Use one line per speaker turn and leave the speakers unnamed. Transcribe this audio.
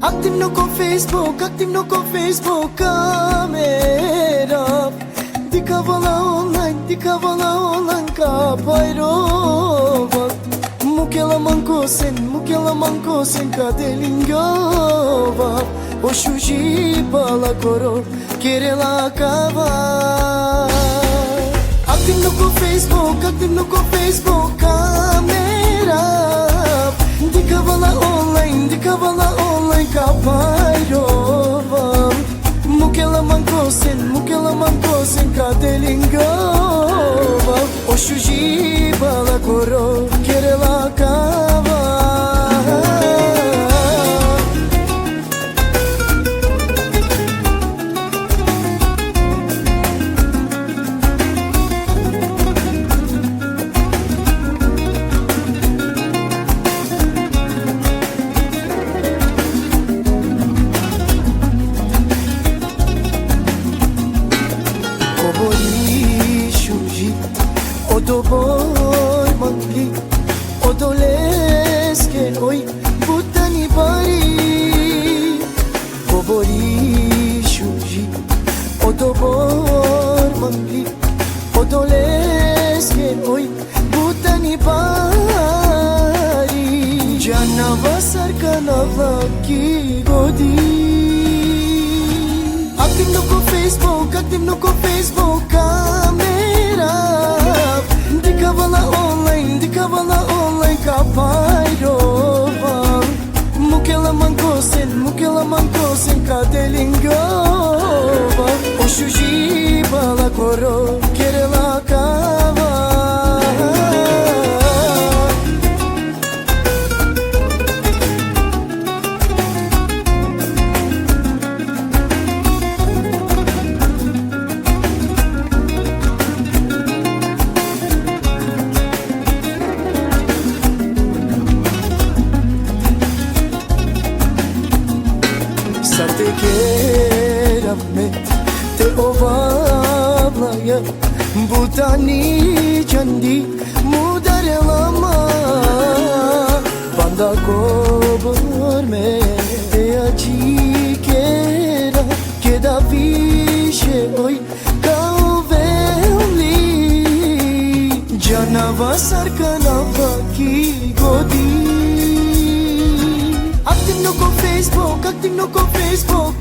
Active no ko Facebook kamera. Dikavala online ka pairova. Mukela manko sen ka delingova. O shuji bala koro kerela kava. Active no ko Facebook kamera. Dikavala online ka pairova. Mukela manko sen ka delingova. O shuji bala koro kerela kava. Odobor mangli, odoleske oi butani bari. Kobori shuji, odobor mangli, odoleske oi butani bari. Canava sarkanava ki godi. Active no ko Facebook kamera. Dikavala online ka pairova. Mukela manko sen ka delingova. O shuji bala koro kerela kava. Sarte keramet te ovablaya. Butani chandi mudarelama. Banda kobor me te achi kera. Keda vishe oi kauveli. Canava sarkanava ki godi. Active no ko Facebook